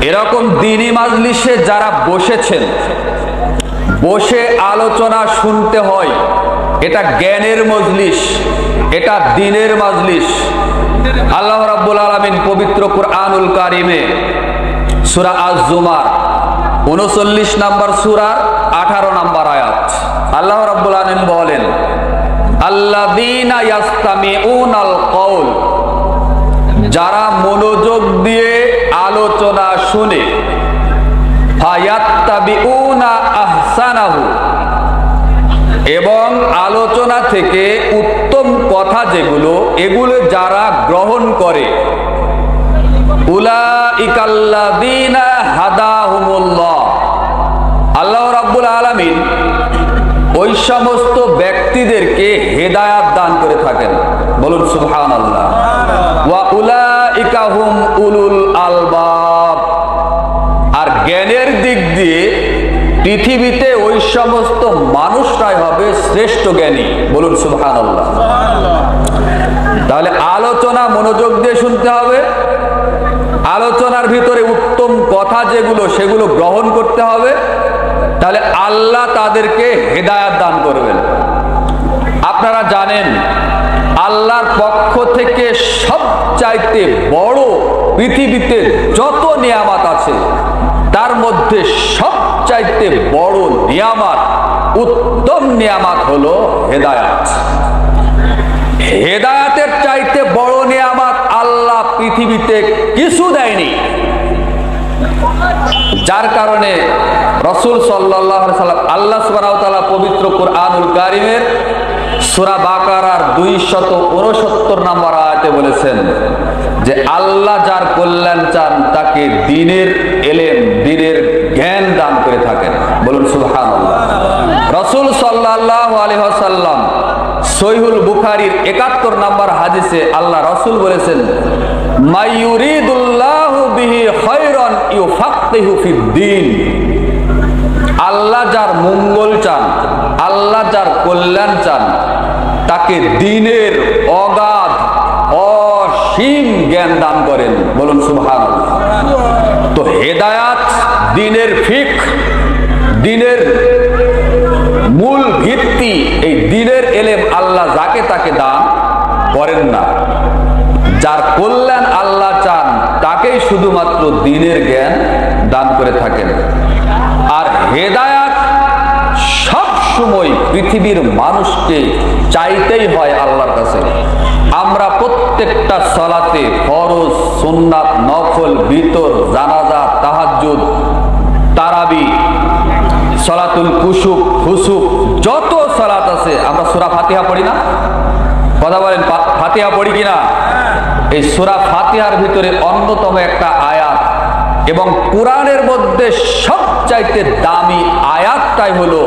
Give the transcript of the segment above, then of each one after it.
এরকম দ্বীনি মাজলিসে যারা বসেছেন, বসে আলোচনা শুনতে হয়, এটা জ্ঞানের মজলিস, এটা দ্বীনের মাজলিস। আল্লাহ রাব্বুল আলামিন পবিত্র কুরআনুল কারিমে সূরা আজ-জুমার 39 নম্বর সূরার 18 নম্বর আয়াত আল্লাহ রাব্বুল আলামিন বলেন, আল্লাযীনা ইয়াসতামিউনাল কওল, যারা মনোযোগ দিয়ে আলোচনা শুনে, ফায়াত্তাবিউনা আহসানাহু, এবং আলোচনা থেকে উত্তম কথা যেগুলো, এগুলো যারা গ্রহণ করে, উলাইকাল্লাযীনা হাদাহুমুল্লাহ, আল্লাহ রাব্বুল আলামিন ওই সমস্ত ব্যক্তিদেরকে হেদায়াত দান করে থাকেন। বলুন সুবহানাল্লাহ। ওয়া উলাইকা হুম উলুল আলবাব, আর জ্ঞানের দিক দিয়ে পৃথিবীতে ওই সমস্ত মানুষরাই হবে শ্রেষ্ঠ জ্ঞানী। বলুন সুবহানাল্লাহ। তাহলে আলোচনা মনোযোগ দিয়ে শুনতে হবে, আলোচনার ভিতরে উত্তম কথা যেগুলো সেগুলো গ্রহণ করতে হবে, তাহলে আল্লাহ তাদেরকে হেদায়াত দান করবেন। আপনারা জানেন আল্লাহর পক্ষ থেকে সবচাইতে বড় পৃথিবীতে যত নিয়ামত আছে তার মধ্যে সবচাইতে বড় নিয়ামত, উত্তম নিয়ামত হলো হেদায়াত। হেদায়াতের চাইতে বড় নিয়ামত আল্লাহ পৃথিবীতে কিছু দেয়নি, যার কারণে রাসূল সাল্লাল্লাহু আলাইহি ওয়াসাল্লাম আল্লাহ সুবহানাহু ওয়া তাআলা পবিত্র কুরআনুল কারীমের সূরা বাকারার 269 নম্বর আয়াতে বলেছেন যে আল্লাহ যার কল্যাণ চান তাকে দ্বীনের ইলম, দ্বীনের জ্ঞান দান করে থাকেন। বলুন সুবহানাল্লাহ। রাসূল সাল্লাল্লাহু আলাইহি ওয়াসাল্লাম সহিহুল বুখারীর 71 নম্বর হাদিসে আল্লাহ রাসূল বলেছেন, মাইয়ুরিদুল্লাহু বিহি খায়রান ইউফাক্কিহু ফিদ্দীন, আল্লাহ যার মঙ্গল চান, আল্লাহ যার কল্যাণ চান, তাকে দ্বীনের অগাধ অসীম জ্ঞান দান করেন। বলুন সুবহানাল্লাহ। তো হেদায়াত, দ্বীনের ফিকহ, দ্বীনের মূল ভিত্তি, এই দ্বীনের ইলম আল্লাহ যাকে তাকে দান করেন না। যার কল্যাণ আল্লাহ চান তাকেই শুধুমাত্র দ্বীনের জ্ঞান দান করে থাকেন। আর হেদায়াত সব সময় পৃথিবীর মানুষকে চাইতেই হয় আল্লাহর কাছে। আমরা প্রত্যেকটা সালাতে ফরজ, সুন্নাত, নফল, বিতর, জানাজা, তাহাজ্জুদ, তারাবি, সালাতুল কুসুফ, খুসুফ, যত সালাত আছে আমরা সূরা ফাতিহা পড়ি না? কথা বলেন, ফাতিহা পড়ি কিনা? এই সূরা ফাতিহার ভিতরে অন্যতম একটা আয়াত এবং কোরআনের মধ্যে সবচাইতে দামি আয়াতটাই হলো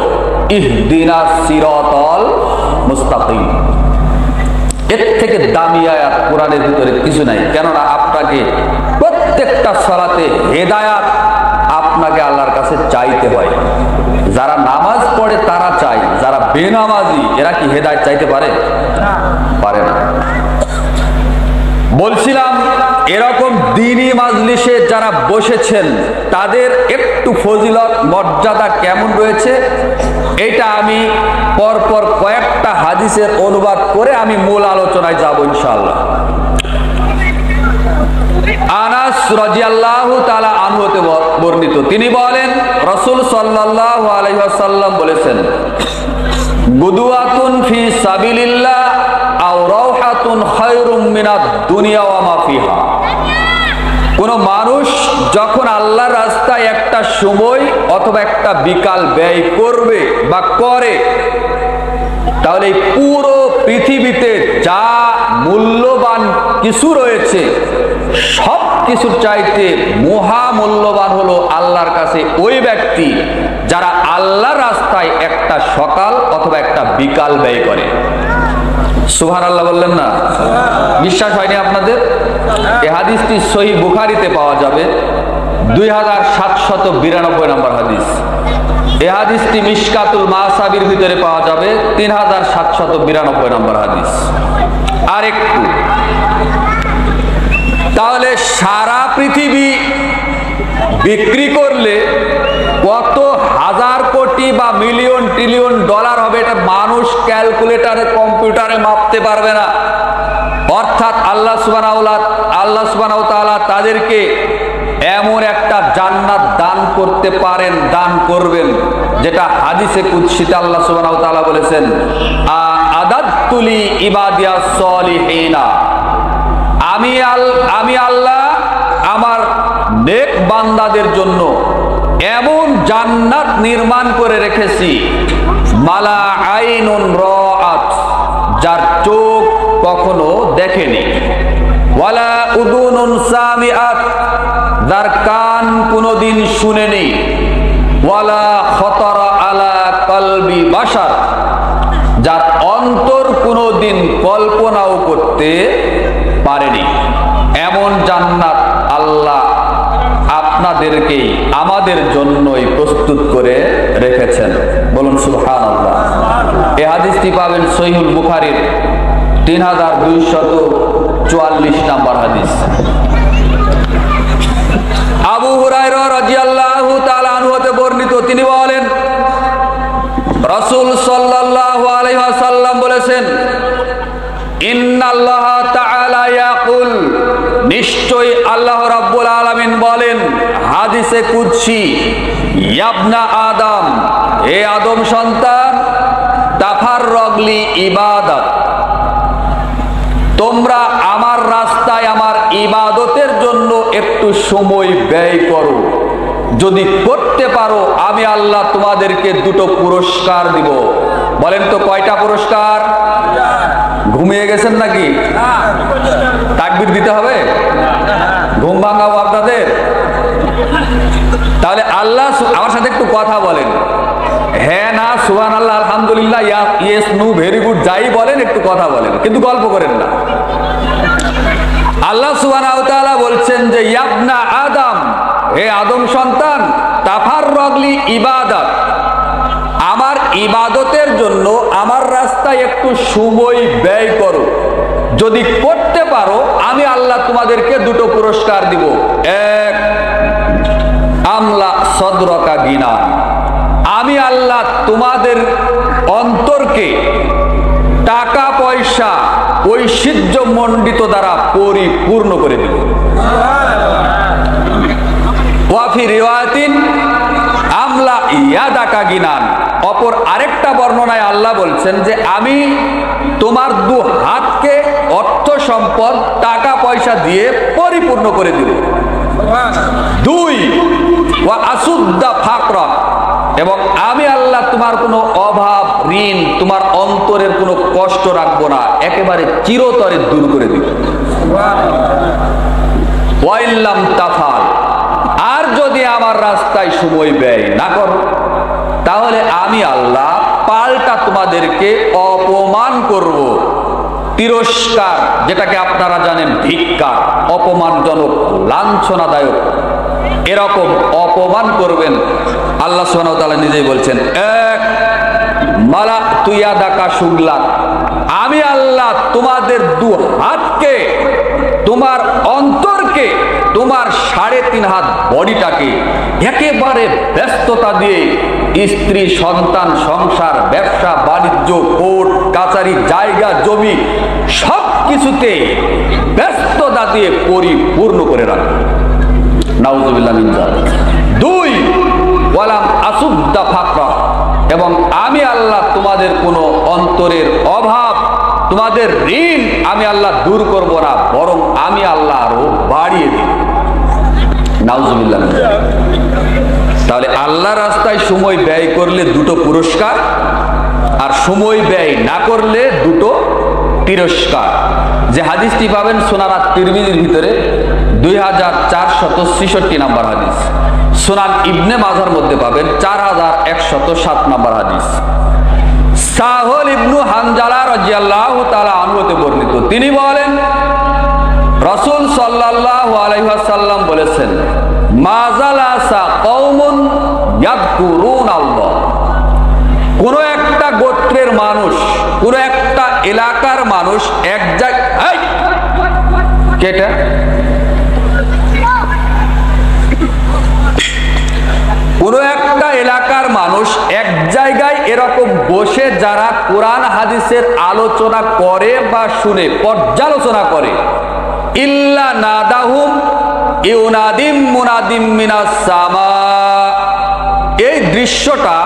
ইহদিনাস সিরাতাল মুস্তাকিম। এর থেকে দামি আয়াত কোরআনের ভিতরে কিছু নাই। কেননা আপনাকে প্রত্যেকটা সালাতে হেদায়াত আপনাকে আল্লাহর কাছে চাইতে হয়। যারা নামাজ পড়ে তারা চায়, যারা বেনামাজি এরা কি হেদায়েত চাইতে পারে? পারে না। বলছিলাম এরকম দ্বীনি মাজলিসে যারা বসেছেন তাদের একটু ফজিলত মর্যাদা কেমন রয়েছে এটা আমি পরপর কয়েকটা হাদিসের অনুবাদ করে আমি মূল আলোচনায় যাব ইনশাআল্লাহ। আনাস রাদিয়াল্লাহু তাআলা আনহু হতে বর্ণিত, তিনি বলেন রাসূল সাল্লাল্লাহু আলাইহি ওয়াসাল্লাম বলেছেন, গুদওয়াতুন ফি সাবিলিল্লাহ আও রাওহাতুন খায়রুম মিনাদ দুনিয়া ওয়া মা ফিহা। কোন মানুষ যখন আল্লাহর রাস্তায় একটা সময় অথবা একটা বিকাল ব্যয় করবে বা করে, তাহলে এই পুরো পৃথিবীতে যা মূল্যবান কিছু রয়েছে সব কিছুর চাইতে মহামূল্যবান হলো আল্লাহর কাছে ওই ব্যক্তি যারা আল্লাহর রাস্তায় একটা সকাল অথবা একটা বিকাল ব্যয় করে। সুবহানাল্লাহ বললেন না? বিশ্বাস হয়নি আপনাদের? এই হাদিসটি সহিহ বুখারীতে পাওয়া যাবে, 2792 নম্বর হাদিস। এই হাদিসটি মিশকাতুল মাসাবির ভিতরে পাওয়া যাবে, 3792 নম্বর হাদিস। আর একটু তাহলে সারা পৃথিবী বিক্রি করলে কত হাজার কোটি বা মিলিয়ন ট্রিলিয়ন ডলার হবে, এটা মানুষ ক্যালকুলেটরে কম্পিউটারে মাপতে পারবে না। অর্থাৎ আল্লাহ সুবহানাহু ওয়া তাআলা তাদেরকে এমন একটা জান্নাত দান করতে পারেন, দান করবেন, যেটা হাদিসে কুদসিতে আল্লাহ সুবহানাহু ওয়া তাআলা বলেছেন, আদাততু লি ইবাদিয়াস সলিহিনা, আমি আল্লাহ আমার নেক বান্দাদের জন্য এমন জান্নাত নির্মাণ করে রেখেছি, মালা আইনুন রাআত, যার চোখ কখনো দেখেনি, ওয়ালা উযুনুন সামিআত, যার কান কোনোদিন শুনেনি, ওয়ালা খাতারা আলা কলবি বাশার, যার অন্তর কোনোদিন কল্পনাও করতে পারেনি। এমন জান্নাত আল্লাহ আপনাদেরকে আমাদের জন্যই প্রস্তুত করে রেখেছেন। বলুন সুবহানাল্লাহ। এই হাদিসটি পাবেন সহিহুল বুখারীর 3244 নম্বর হাদিস। আবু হুরায়রা রাদিয়াল্লাহু তাআলা আনহু হতে বর্ণিত, তিনি বলেন রাসূল সাল্লাল্লাহু আলাইহি ওয়াসাল্লাম বলেছেন, ইন্নাল্লাহ তাআলা ইয়াকুল, নিশ্চয়ই আল্লাহ রাব্বুল আলামিন বলেন হাদিসে কুদসি, ইয়াবনা আদম, হে আদম সন্তান, তাফাররাগ লি ইবাদাত, তোমরা আমার রাস্তায় আমার ইবাদতের জন্য একটু সময় ব্যয় করো, যদি করতে পারো আমি আল্লাহ তোমাদেরকে দুটো পুরস্কার দিব। বলেন তো কয়টা পুরস্কার? ঘুমিয়ে গেছেন নাকি? তাকবীর দিতে হবে? ঘুম ভাঙাবো আপনাদের? তাহলে আল্লাহ, আমার সাথে একটু কথা বলেন, হ্যাঁ না, সুবহানাল্লাহ, আলহামদুলিল্লাহ, ইয়েস, নো, ভেরি গুড, যাই বলেন একটু কথা বলেন, কিন্তু গল্প করেন না। আল্লাহ সুবহানাহু ওয়া তাআলা বলছেন যে ইয়াবনা আদম, হে আদম সন্তান, তাফাররাগ লি ইবাদাত, আমার ইবাদতের জন্য আমার রাস্তায় একটু সময় ব্যয় করো, যদি করতে পারো আমি আল্লাহ তোমাদেরকে দুটো পুরস্কার দিব। এক, আমলা সদরকা গিনা, আমি আল্লাহ তোমাদের অন্তরকে টাকা পয়সা ঐশ্বর্য মণ্ডিত দ্বারা পরিপূর্ণ করে দিব। ওয়াফি রিওয়ায়াতিন আমলা ইয়াদাকা গিনান, অপর আরেকটা বর্ণনায় আল্লাহ বলছেন যে আমি তোমার দু হাতকে অর্থ সম্পদ টাকা পয়সা দিয়ে পরিপূর্ণ করে দিব। দুই, ওয়া আসুদ্দা ফাকরা, এবং আমি আল্লাহ তোমার কোনো অভাব, ঋণ, তোমার অন্তরের কোনো কষ্ট রাখবো না, একেবারে চিরতরে দূর করে দিব। ওয়াইল্লাম তাফাল, আর যদি আমার রাস্তায় সময় ব্যয় না করো, তাহলে আমি আল্লাহ পাল্টা তোমাদেরকে অপমান করব, তিরস্কার, যেটাকে আপনারা জানেন ভিক্ষা, অপমানজনক, লাঞ্ছনাদায়ক, এরকম অপমান করবেন। আল্লাহ সুবহানাহু ওয়া তাআলা নিজেই বলছেন, এক, মালা তুইয়া দাকা শুগলাত, আমি আল্লাহ তোমাদের দু হাতকে, তোমার অন্তরকে, তোমার 3.5 হাত বডিটাকে একেবারে ব্যস্ততা দিয়ে স্ত্রী, সন্তান, সংসার, ব্যবসা বাণিজ্য, কোর্ট কাচারি, জায়গা জমি সব কিছুতে ব্যস্ততা দিয়ে পরিপূর্ণ করে রাখবে। নাউযুবিল্লাহ মিন যালিক। দুই, ওয়ালাম আসুদ্দা ফাকরা, এবং আমি আল্লাহ তোমাদের কোনো অন্তরের অভাব, তোমাদের ঋণ আমি আল্লাহ দূর করব না, বরং আমি আল্লাহ আরো বাড়িয়ে দিব। নাউযুবিল্লাহ মিন যালিক। তাহলে আল্লাহ রাস্তায় সময় ব্যয় করলে দুটো পুরস্কার, আর সময় ব্যয় না করলে দুটো তিরস্কার। যে হাদিসটি পাবেন সুনান তিরমিজির ভিতরে 2466 নম্বর হাদিস, সুনান ইবনে মাজার মধ্যে পাবেন 4107 নম্বর হাদিস। সাহল ইবনু হানজালা রাদিয়াল্লাহু তাআলা আনহু হতে বর্ণিত, তিনি বলেন রাসূল সাল্লাল্লাহু আলাইহি ওয়াসাল্লাম বলেছেন, মাজালাসা কওমুন ইয়াযকুরুনাল্লাহ, কোন একটা গোত্রের মানুষ, কোন একটা এলাকার মানুষ এক জায়গায়, কেটা কোনো একটা এলাকার মানুষ এক জায়গায় এরকম বসে যারা কোরআন হাদিসের আলোচনা করে বা শুনে পর্যালোচনা করে, ইল্লা নাদাহুম ইউনাদিম মুনাদিম মিনাস সামা, এই দৃশ্যটা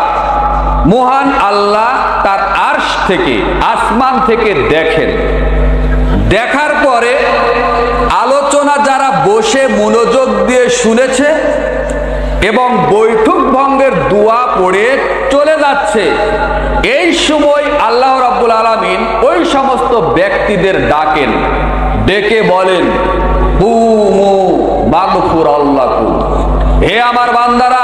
মহান আল্লাহ তার আরশ থেকে, আসমান থেকে দেখেন। দেখার পরে আলোচনা যারা বসে মনোযোগ দিয়ে শুনেছে এবং বৈঠক ভঙ্গের দোয়া পড়ে চলে যাচ্ছে, এই সময় আল্লাহ রাব্বুল আলামিন ওই সমস্ত ব্যক্তিদের ডাকেন, ডেকে বলেন, কুমু মাগফুরাল্লাকুম, হে আমার বান্দারা,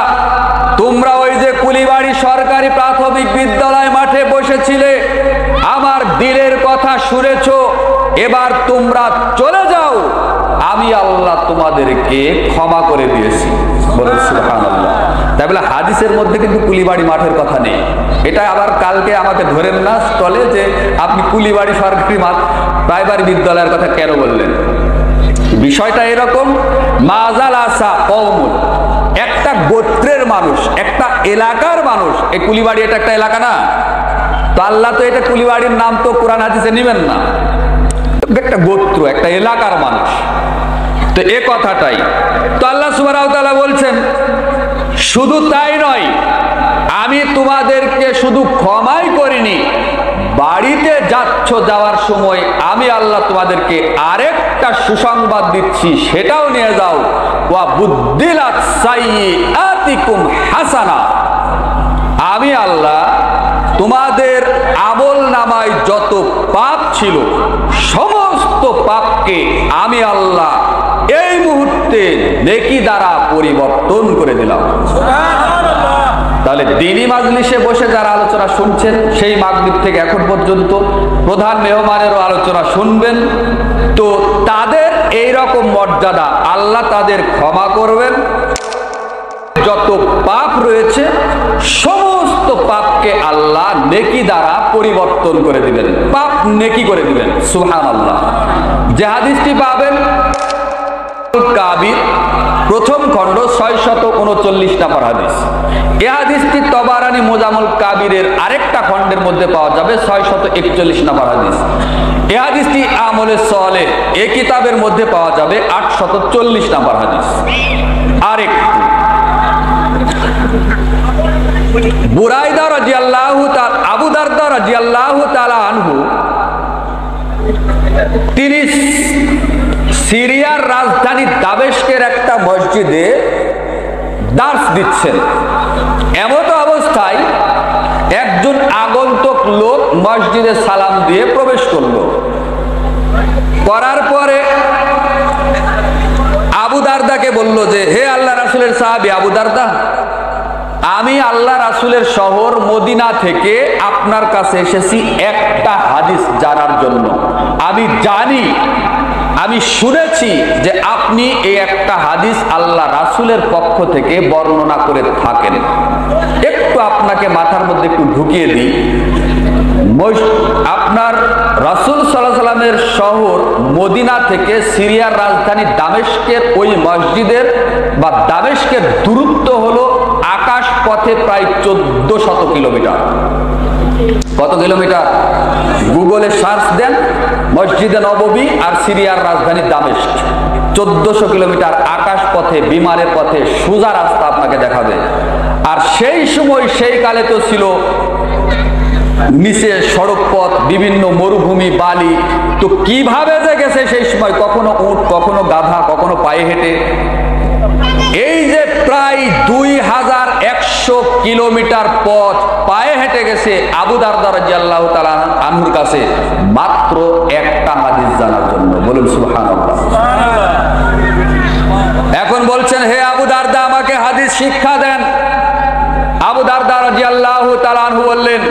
তোমরা ওই যে কুলিবাড়ি সরকারি প্রাথমিক বিদ্যালয় মাঠে বসেছিলে, আমার দিলের কথা শুনেছো, এবার তোমরা চলে যাও, আমি আল্লাহ তোমাদেরকে ক্ষমা করে দিয়েছি। বলেন সুবহানাল্লাহ। তাই বলে হাদিসের মধ্যে কিন্তু কুলিবাড়ি মাঠের কথা নেই। এটা আবার কালকে আমাকে ধরেন না স্টলে যে আপনি কুলিবাড়ি সরকারি প্রাইমারি বিদ্যালয়ের কথা কেন বললেন। বিষয়টা এরকম, মাজাল আসা কওমুন, একটা গোত্রের মানুষ, একটা এলাকার মানুষ, এই কুলিবাড়ি এটা একটা এলাকা না, তো আল্লাহ তো এটা কুলিবাড়ির নাম তো কোরআন হাদিসে নেবেন না, একটা গোত্র, একটা এলাকার মানুষ। তো এ কথাটাই তো আল্লাহ সুবহানাহু ওয়া তাআলা বলছেন, শুধু তাই নয়, আমি তোমাদেরকে শুধু ক্ষমাই করিনি, বাড়িতে যাচ্ছ, যাওয়ার সময় আমি আল্লাহ তোমাদেরকে আরেকটা সুসংবাদ দিচ্ছি, সেটাও নিয়ে যাও। ওয়া বুদ্দিলাত সাইয়্যাতিকুম হাসানা, আমি আল্লাহ তোমাদের আমল নামায় যত পাপ ছিল সমস্ত পাপকে আমি আল্লাহ এই মুহূর্তে নেকি দ্বারা পরিবর্তন করে দিলাম। তাহলে দ্বীনি মাজলিসে বসে যারা আলোচনা শুনছেন, সেই মাগরিব থেকে এখন পর্যন্ত প্রধান মেহমানেরও আলোচনা শুনবেন, তো তাদের এই রকম মর্যাদা, আল্লাহ তাদের ক্ষমা করবেন, যত পাপ রয়েছে সমস্ত পাপকে আল্লাহ নেকি দ্বারা পরিবর্তন করে দিবেন, পাপ নেকি করে দিবেন। সুবহানাল্লাহ। যে হাদিসটি পাবেন কাবির প্রথম খণ্ড 639 নম্বর হাদিস। এই হাদিসটি তবারানি মুজামুল কাবিরের আরেকটা খণ্ডের মধ্যে পাওয়া যাবে 641 নম্বর হাদিস। এই হাদিসটি আমলে সালেহ এই কিতাবের মধ্যে পাওয়া যাবে 840 নম্বর হাদিস। আরেকটু বুরাইদা রাদিয়াল্লাহু তাআলা, আবু দারদা রাদিয়াল্লাহু তাআলা আনহু, তিনি সিরিয়ার রাজধানী দামেস্কের একটা মসজিদে দার্স দিচ্ছেন। এমত অবস্থায় একজন আগন্তুক লোক মসজিদে সালাম দিয়ে প্রবেশ করলো। করার পরে আবু দারদাকে বলল যে, হে আল্লাহ রাসূলের সাহাবী আবু দারদা, আমি আল্লাহ রাসূলের শহর মদিনা থেকে আপনার কাছে এসেছি একটা হাদিস জানার জন্য। আমি জানি, আমি শুনেছি যে আপনি এই একটা হাদিস আল্লাহ রাসূলের পক্ষ থেকে বর্ণনা করে থাকেন। একটু আপনাকে মাথার মধ্যে একটু ঢুকিয়ে দিই। আপনার রাসূল সাল্লাল্লাহু আলাইহি ওয়াসাল্লামের শহর মদিনা থেকে সিরিয়ার রাজধানী দামেস্কের ওই মসজিদের বা দামেস্কের দূরত্ব হলো আকাশ পথে প্রায় 1400 কিলোমিটার। কত কিলোমিটার? গুগলে সার্চ দেন, মসজিদে নববী আর সিরিয়ার রাজধানী দামেস্ক, 1400 কিলোমিটার আকাশ পথে, বিমানের পথে, সোজা রাস্তা আপনাকে দেখাবে। আর সেই সময়, সেই কালে তো ছিল নিচে সড়ক পথ, বিভিন্ন মরুভূমি, বালি, তো কিভাবে যে গেছে সেই সময়, কখনো উট, কখনো গাধা, কখনো পায়ে হেঁটে। এই যে প্রায় 2100 কিলোমিটার পথ পায়ে হেঁটে গেছে আবু দারদা রাদিয়াল্লাহু তাআলা আনহুর কাছে মাত্র একটা হাদিস জানার জন্য। বলুন সুবহানাল্লাহ। এখন বলছেন, হে আবু দারদা, আমাকে হাদিস শিক্ষা দেন। আবু দারদা রাদিয়াল্লাহু তাআলা আনহু বললেন,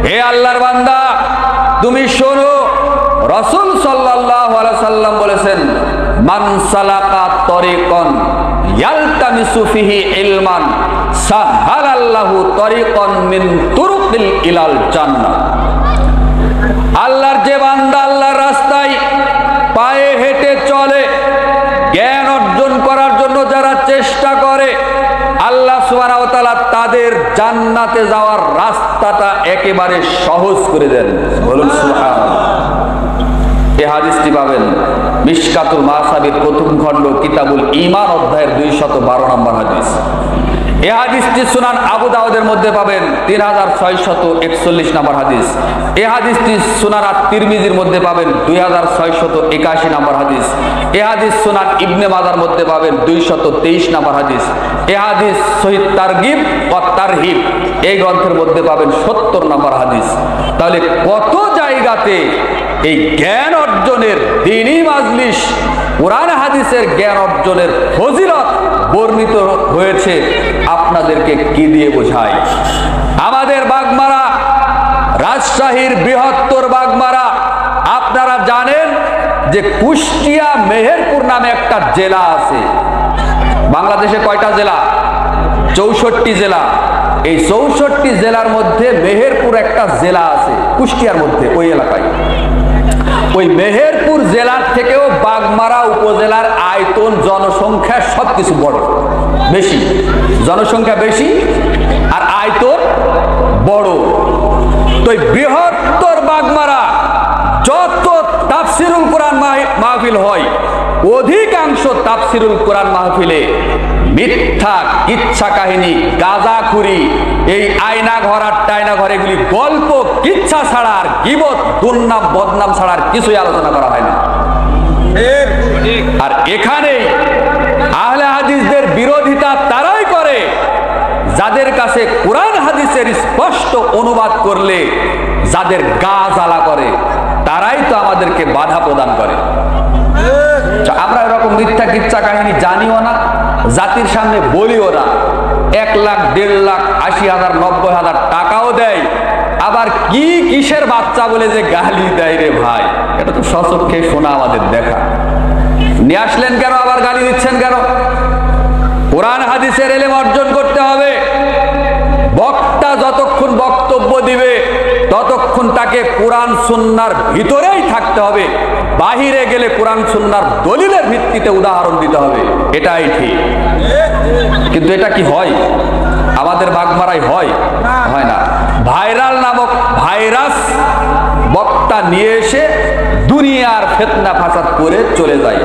হে আল্লাহর বান্দা, তুমি শোনো, রাসূল সাল্লাল্লাহু আলাইহি সাল্লাম বলেছেন, মান সালাকা তরিকান ইয়ালতামিসু ফিহি ইলমান সাহালাল্লাহু তরিকান মিন তুরুকিল ইলাল জান্নাহ। আল্লাহর যে বান্দা আল্লাহর রাস্তায় পায়ে হেঁটে চলে, জ্ঞান অর্জন করার জন্য যারা চেষ্টা করে, আল্লাহ সুবহানাহু তাদের জান্নাতে যাওয়ার রাস্তাটা একেবারে সহজ করে দেন। বলুন সুবহানাল্লাহ। এই হাদিসটি পাবেন মিশকাতুল মাসাবির প্রথম খণ্ড কিতাবুল ঈমান অধ্যায়ের 212 নম্বর হাদিস। এই হাদিসটি সুনান আবু দাউদের মধ্যে পাবেন 3641 নম্বর হাদিস। এই হাদিসটি সুনান আত-তিরমিজির মধ্যে পাবেন 2681 নম্বর হাদিস। এই হাদিস সুনান ইবনে মাজার মধ্যে পাবেন 223 নম্বর হাদিস। এই হাদিস সহিহ তারগিব ওয়া তারহিব এই গ্রন্থের মধ্যে পাবেন 70 নম্বর হাদিস। তাহলে কত জায়গাতে এই জ্ঞান অর্জনের দ্বীনি মাজলিস, কোরআন হাদিসের জ্ঞান অর্জনের ফজিলত বর্ণিত হয়েছে, আপনাদেরকে কি দিয়ে বোঝাই? আমাদের বাগমারা, রাজশাহীর বৃহত্তর বাগমারা, আপনারা জানেন যে কুষ্টিয়া মেহেরপুর নামে একটা জেলা আছে। বাংলাদেশে কয়টা জেলা? 64 জেলা। এই 64 জেলার মধ্যে মেহেরপুর একটা জেলা আছে কুষ্টিয়ার মধ্যে, ওই এলাকায়। ওই মেহেরপুর জেলার থেকেও বাগমারা উপজেলার আয়তন, জনসংখ্যা সবকিছু বড়, বেশি। জনসংখ্যা বেশি আর আয়তন বড়। তো বৃহত্তর বাগমারা যত তাফসিরুল কোরআন মাহফিল হয়, অধিকাংশ তাফসিরুল কোরআন মাহফিলে মিথ্যা, কিচ্ছা কাহিনী, গাঁজাখুরি, এই আয়না ঘর আর টায়না ঘর, এগুলি গল্প কিচ্ছা ছাড়া আর গীবত, দুর্নাম, বদনাম ছাড়া আর কিছুই আলোচনা করা হয় না। আর এখানে আহলে হাদিসদের বিরোধিতা তারাই করে যাদের কাছে কোরআন হাদিসের স্পষ্ট অনুবাদ করলে যাদের গা জ্বালা করে, তারাই তো আমাদেরকে বাধা প্রদান করে। আমরা এরকম মিথ্যা কিচ্ছা কাহিনী জানিও না, জাতির সামনে বলিও না। 1 লাখ, 1.5 লাখ, 80,000, 90,000 টাকাও দেয়, আবার কি কিসের বাচ্চা বলে যে গালি দেয় রে ভাই, এটা তো স্বচক্ষে শোনা, আমাদের দেখা। নিয়ে আসলেন কেন, আবার গালি দিচ্ছেন কেন? কোরআন হাদিসের ইলম অর্জন করতে হবে। বক্তা যতক্ষণ বক্তব্য দিবে ততক্ষণ তাকে কোরআন সুন্নাহর ভিতরেই থাকতে হবে, বাহিরে গেলে কোরআন সুন্নাহর দলিলের ভিত্তিতে উদাহরণ দিতে হবে, এটাই ঠিক। কিন্তু এটা কি হয় আমাদের বাগমারায়? হয় না। ভাইরাল নামক ভাইরাস বক্তা নিয়ে এসে দুনিয়ার ফিতনা ফাসাদ করে চলে যায়।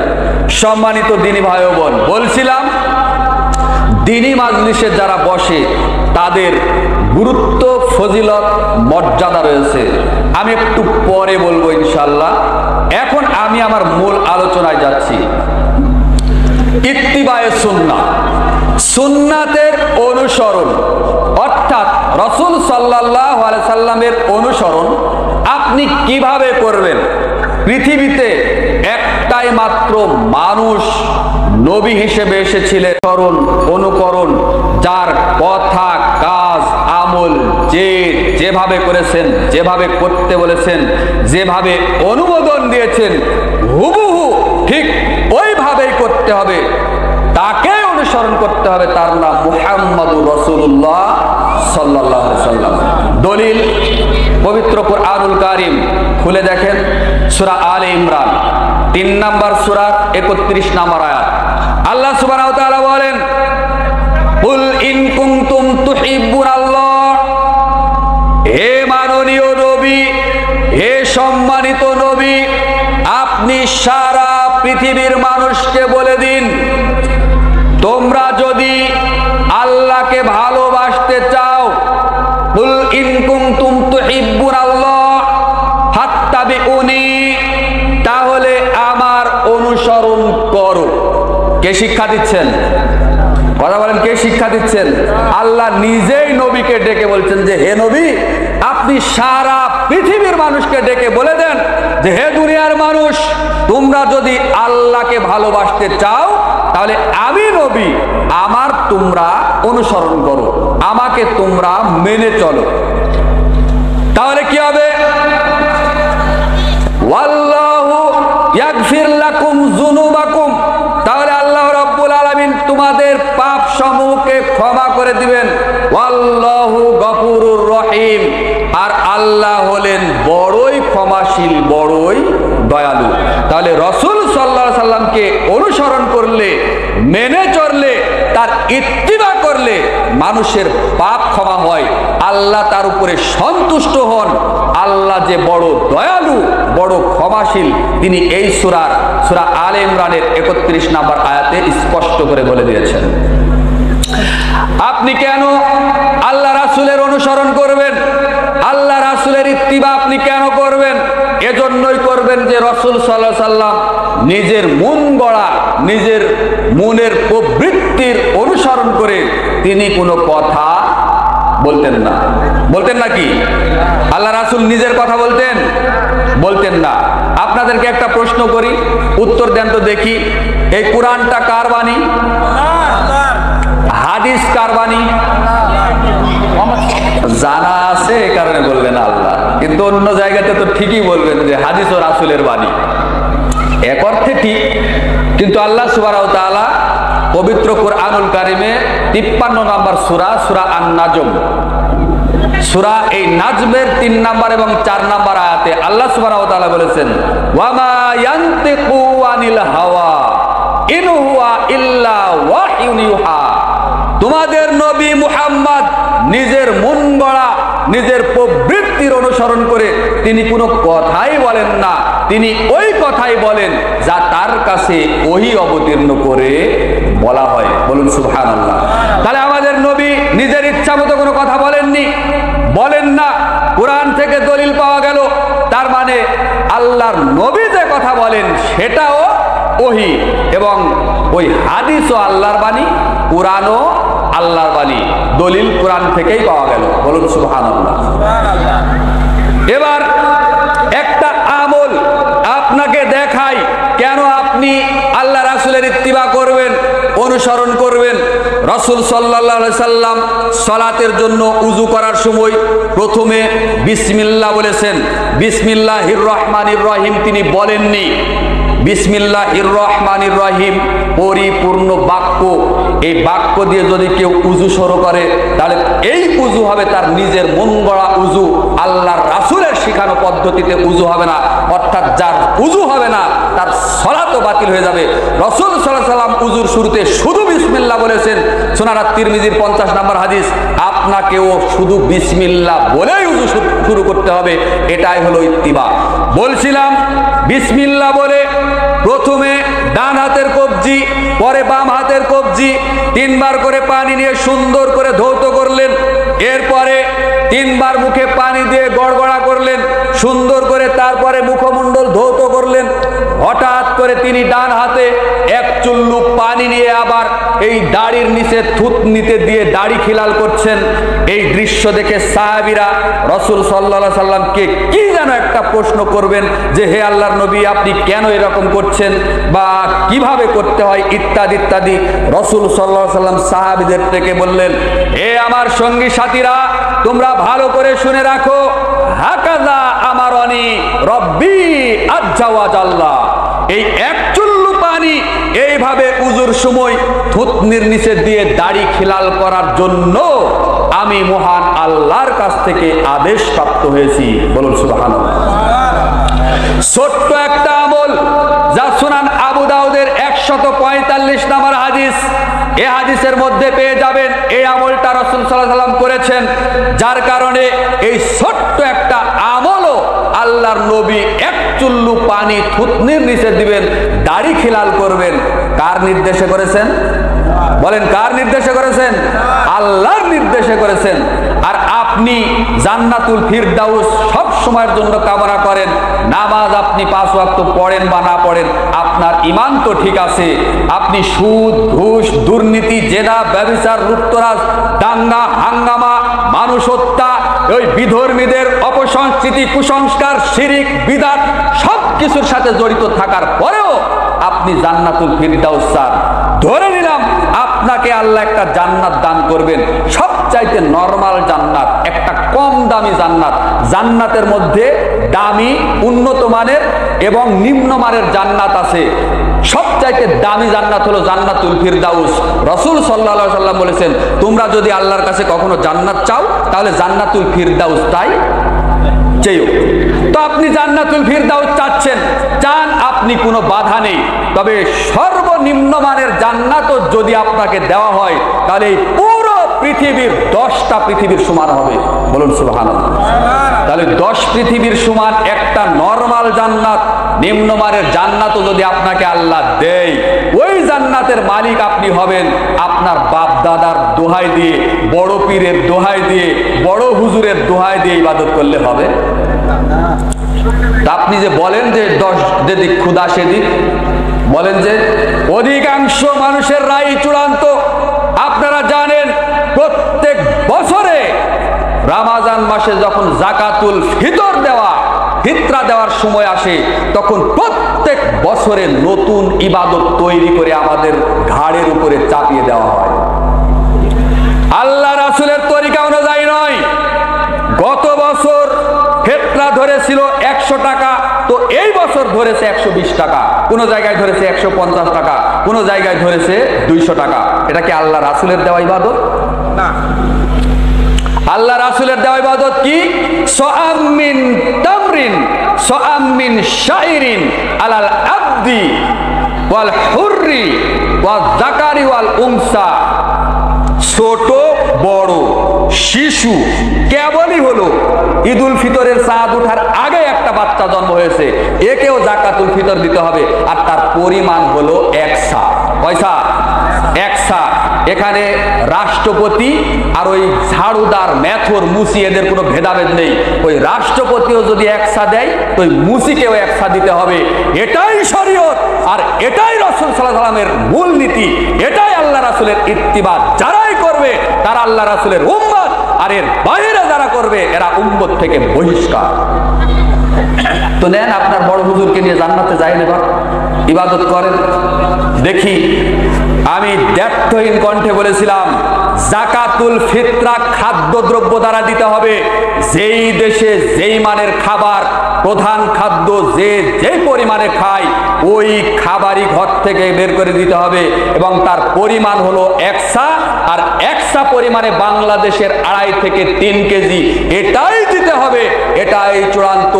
সম্মানিত দ্বীনি ভাই ও বোন, বলছিলাম দ্বীনি মাজলিসে যারা বসে তাদের গুরুত্ব, ফজিলত, মর্যাদা রয়েছে। আমি একটু পরে বলবো ইনশাআল্লাহ। এখন আমি আমার মূল আলোচনায় যাচ্ছি। ইত্তিবায়ে সুন্নাহ, সুন্নাতের অনুসরণ, অর্থাৎ রাসূল সাল্লাল্লাহু আলাইহি সাল্লামের অনুসরণ আপনি কিভাবে করবেন? পৃথিবীতে একটাই মাত্র মানুষ নবী হিসেবে এসেছিলেন, অনুকরণ, যার কথা, কাজ, আমল যেভাবে করেছেন, যেভাবে করতে বলেছেন, যেভাবে অনুমোদন দিয়েছেন, হুবহু ঠিক ওইভাবেই করতে হবে, তাকে অনুসরণ করতে হবে। তার নাম মুহাম্মাদুর রাসূলুল্লাহ সাল্লাল্লাহু আলাইহি সাল্লাম। দলিল পবিত্র কুরআনুল কারীম খুলে দেখেন, সূরা আলে ইমরান 3 নম্বর সূরা 31 নম্বর আয়াত। আল্লাহ সুবহানাহু ওয়া তাআলা বলেন, কুল ইন কুনতুম তুহিব্বুনাল্লাহ, হে মাননীয় নবী, হে সম্মানিত নবী, আপনি সারা পৃথিবীর মানুষকে বলে দিন, তোমরা যদি আল্লাহকে ভালোবাসতে চাও, কুল ইন কুনতুম তুহিব্বুনাল্লাহ ফাত্তাবিউনি, তাহলে আমার অনুসরণ করো। কে শিক্ষা দিচ্ছেন? কথা বলেন, কে শিক্ষা দিচ্ছেন? আল্লাহ নিজেই নবীকে ডেকে বলছেন যে হে নবী, আপনি সারা পৃথিবীর মানুষকে ডেকে বলে দেন যে হে দুনিয়ার মানুষ, তোমরা যদি আল্লাহকে ভালোবাসতে চাও তাহলে আমি নবী, আমার তোমরা অনুসরণ করো, আমাকে তোমরা মেনে চলো। তাহলে কি হবে? ওয়াল্লাহু ইয়াগফির লাকুম যুনুবাকুম, তাহলে আল্লাহ রাব্বুল আলামিন তোমাদের পাপ সমূহকে ক্ষমা করে দিবেন। ওয়াল্লাহু গফুরুর রহিম, আর আল্লাহ হলেন বড়ই ক্ষমাশীল, বড়ই দয়ালু। তাহলে রাসূল সাল্লাল্লাহু আলাইহি সাল্লামকে অনুসরণ করলে, মেনে চললে তার ইত্তিবা করলে মানুষের পাপ ক্ষমা হয়, আল্লাহ তার উপরে সন্তুষ্ট হন। আল্লাহ যে বড় দয়ালু, বড় ক্ষমাশীল, তিনি এই সূরা আলে ইমরানের 31 নম্বর আয়াতে স্পষ্ট করে বলে দিয়েছেন। আপনি কেন আল্লাহ রাসূলের অনুসরণ করবেন? আল্লাহ রাসূলের ইত্তিবা আপনি কেন করবেন? এজন্যই করবেন যে রাসূল সাল্লাল্লাহু আলাইহি সাল্লাম নিজের মন গড়া, নিজের মনের প্রবৃত্তির অনুসরণ করে তিনি কোনো কথা বলতেন না। বলতেন নাকি? আল্লাহ রাসূল নিজের কথা বলতেন না। আপনাদেরকে একটা প্রশ্ন করি, উত্তর দেন তো দেখি। এই কোরআনটা কার বাণী? হাদিস কার বাণী? জানা আছে এই কারণে বললেন আল্লাহ, কিন্তু অন্য জায়গাতে তো ঠিকই বলবেন যে হাদিস ও রাসূলের বাণী। এক অর্থে ঠিক, কিন্তু আল্লাহ সুবহানাহু ওয়া তাআলা পবিত্র কোরআনুল কারিমে 53 নম্বর সূরা আন-নাজম, সূরা এই নাজমের 3 নম্বর এবং 4 নম্বর আয়াতে আল্লাহ সুবহানাহু ওয়া তাআলা বলেছেন, ওয়া মা ইয়ানতিকু আনিল হাওয়া ইন হুয়া ইল্লা ওয়াহয়ুন ইউহা। তোমাদের নবী মুহাম্মদ নিজের মন গড়া, নিজের প্রবৃত্তির অনুসরণ করে তিনি কোনো কথাই বলেন না, তিনি ওই কথাই বলেন যা তার কাছে ওহী অবতীর্ণ করে বলা হয়। বলুন সুবহানাল্লাহ। তাহলে আমাদের নবী নিজের ইচ্ছা মতো কোনো কথা বলেন না। কোরআন থেকে দলিল পাওয়া গেল, তার মানে আল্লাহর নবী যে কথা বলেন সেটাও ওহী, এবং ওই হাদিসও আল্লাহর বাণী, কোরআনও আল্লাহর বাণী। দলিল কোরআন থেকেই পাওয়া গেল। বলুন সুবহানাল্লাহ। এবার একটা আমল আপনাকে দেখাই, কেন আপনি আল্লাহ রাসূলের ইত্তিবা করবেন, অনুসরণ করবেন। রাসূল সাল্লাল্লাহু আলাইহি সাল্লাম সালাতের জন্য উযু করার সময় প্রথমে বিসমিল্লাহ বলেছেন। বিসমিল্লাহির রহমানির রহিম তিনি বলেননি। বিসমিল্লাহির রহমানির রহিম পরিপূর্ণ বাক্য। এই বাক্য দিয়ে যদি কেউ উযু শুরু করে তাহলে এই উযু হবে তার নিজের মন গড়া উযু, আল্লাহর রাসূলের শেখানো পদ্ধতিতে উযু হবে না। অর্থাৎ যার উযু হবে না তার সালাতও বাতিল হয়ে যাবে। রাসূল সাল্লাল্লাহু আলাইহি সাল্লাম উযুর শুরুতে শুধু বিসমিল্লাহ বলেছেন, সুনান তিরমিজির 50 নম্বর হাদিস। আপনাকেও শুধু বিসমিল্লাহ বলেই উযু শুরু করতে হবে, এটাই হলো ইত্তিবা। বলছিলাম বিসমিল্লাহ বলে প্রথমে ডান হাতের কবজি, পরে বাম হাতের কবজি 3 বার করে পানি নিয়ে সুন্দর করে ধৌত করলেন। এরপরে 3 বার মুখে পানি দিয়ে গড়গড়া করলেন সুন্দর করে, তারপরে মুখমণ্ডল ধৌত করলেন। হঠাৎ করে তিনি ডান হাতে এক চুল্লু পানি নিয়ে আবার এই দাড়ির নিচে থুতনিতে দিয়ে দাড়ি খিলাল করছেন। এই দৃশ্য দেখে সাহাবীরা রাসূল সাল্লাল্লাহু আলাইহি সাল্লামকে কি যেন একটা প্রশ্ন করবেন যে, হে আল্লাহর নবী, আপনি কেন এরকম করছেন বা কিভাবে করতে হয় ইত্যাদি ইত্যাদি। রাসূল সাল্লাল্লাহু আলাইহি সাল্লাম সাহাবীদের থেকে বললেন, হে আমার সঙ্গী সাথীরা, তোমরা ভালো করে শুনে রাখো, হাকাযা আমারনি রব্বি আজ্জা ওয়া জাল্লা। এই এক চুল্লু পানি এইভাবে উযুর সময় থুতনির নিচে দিয়ে দাড়ি খিলাল করার জন্য আমি মহান আল্লাহর কাছ থেকে আদেশ প্রাপ্ত হয়েছি। বলুন সুবহানাল্লাহ। ছোট্ট একটা আমল যা সুনান আবু দাউদের 145 নম্বর হাদিস, এই হাদিসের মধ্যে পেয়ে যাবেন এই আমলটা রাসূল সাল্লাল্লাহু আলাইহি সাল্লাম করেছেন, যার কারণে এই ছোট্ট একটা আমলও আল্লাহর নবী এক চুল্লু পানি থুতনির নিচে দিবেন, দাড়ি খিলাল করবেন। কার নির্দেশে করেছেন? বলেন, কার নির্দেশে করেছেন? আল্লাহর নির্দেশে করেছেন। আর আপনি জান্নাতুল ফিরদাউস সব সময়ের জন্য কামনা করেন। নামাজ আপনি 5 ওয়াক্ত পড়েন বা না পড়েন, আপনার ঈমান তো ঠিক আছে। আপনি সুদ, ঘুষ, দুর্নীতি, জেনা, ব্যভিচার, লুটতরাজ, দাঙ্গা, হাঙ্গামা, মানুষ হত্যা, ওই বিধর্মীদের অপসংস্কৃতি, কুসংস্কার, শিরিক, বিদআত সব কিছুর সাথে জড়িত থাকার পরেও আপনি জান্নাতুল ফিরদাউস চান। ধরে নিলাম আপনাকে আল্লাহ একটা জান্নাত দান করবেন, সবচাইতে নরমাল জান্নাত, একটা কম দামি জান্নাত। জান্নাতের মধ্যে দামি, উন্নত মানের এবং নিম্নমানের জান্নাত আছে। সবচাইতে দামি জান্নাত হলো জান্নাতুল ফিরদাউস। রাসূল সাল্লাল্লাহু আলাইহি সাল্লাম বলেছেন, তোমরা যদি আল্লাহর কাছে কখনো জান্নাত চাও তাহলে জান্নাতুল ফিরদাউস তাই চেয়েও। তো আপনি জান্নাতুল ফিরদাউস চাচ্ছেন, চান আপনি, কোনো বাধা নেই। তবে সর্বনিম্ন মানের জান্নাতও যদি আপনাকে দেওয়া হয় তাহলে এই পুরো পৃথিবীর 10টা পৃথিবীর সমান হবে। বলুন সুবহানাল্লাহ। তাহলে 10 পৃথিবীর সমান একটা নরমাল জান্নাত, নিম্নমানের জান্নাতও যদি আপনাকে আল্লাহ দেয়, ওই জান্নাতের মালিক আপনি হবেন আপনার বাপ দাদার দোহাই দিয়ে, বড় পীরের দোহাই দিয়ে, বড় হুজুরের দোহাই দিয়ে ইবাদত করলে হবে? আপনি যে বলেন যে 10 যেদিক ক্ষুধা সেদিক, বলেন যে অধিকাংশ মানুষের রায় চূড়ান্ত। আপনারা জানেন প্রত্যেক বছরে রমজান মাসে যখন যাকাতুল ফিতরা দেওয়ার সময় আসে, তখন প্রত্যেক বছরে নতুন ইবাদত তৈরি করে আমাদের ঘাড়ের উপরে চাপিয়ে দেওয়া হয়। আল্লাহ রাসূলের তরিকা অনুযায়ী নয়। গত বছর ফিতরা ধরেছিল 100 টাকা, তো এই বছর ধরেছে 120 টাকা, কোন জায়গায় ধরেছে 150 টাকা, কোন জায়গায় ধরেছে 200 টাকা। এটা কি আল্লাহ রাসূলের দেওয়া ইবাদত? না। আল্লাহ রাসূলের দেওয়া ইবাদত কি? সাআম মিন তামরিন সাআম মিন শাইরিন আলাল আবদি ওয়াল হুররি ওয়াল যাকারি ওয়াল উনসা। ছোট বড় শিশু কেবলই হলো ঈদুল ফিতরের চাঁদ ওঠার আগে একটা বাচ্চা জন্ম হয়েছে, একেও যাকাতুল ফিতর দিতে হবে। আর তার পরিমাণ হলো 1 সা। পয়সা 1 সা। এখানে রাষ্ট্রপতি আর ওই ঝাড়ুদার, মেথর, মুসি এদের কোনো ভেদাভেদ নেই। ওই রাষ্ট্রপতিও যদি 1 সা দেয় তো ওই মুসিকেও 1 সা দিতে হবে। এটাই শরীয়ত, আর এটাই রাসূল সাল্লাল্লাহু আলাইহি ওয়াসাল্লামের মূল নীতি, এটাই আল্লাহ রাসূলের ইত্তিবা। যারাই করবে তারা আল্লাহ রাসূলের উম্মত, আর এর বাইরে যারা করবে এরা উম্মত থেকে বহিষ্কার। তো নেন আপনার বড় হুজুরকে নিয়ে জান্নাতে যাই নেবা, ইবাদত করেন। দেখি, আমি দ্ব্যর্থহীন কণ্ঠে বলেছিলাম যাকাতুল ফিতরা খাদ্যদ্রব্য দ্বারা দিতে হবে। যেই দেশে যেই মানের খাবার, প্রধান খাদ্য যেই পরিমাণে খায়, ওই খাবারই ঘর থেকে বের করে দিতে হবে, এবং তার পরিমাণ হলো 1 সা। আর 1 সা পরিমাণে বাংলাদেশের 2.5 থেকে 3 কেজি, এটাই দিতে হবে। এটাই চূড়ান্ত।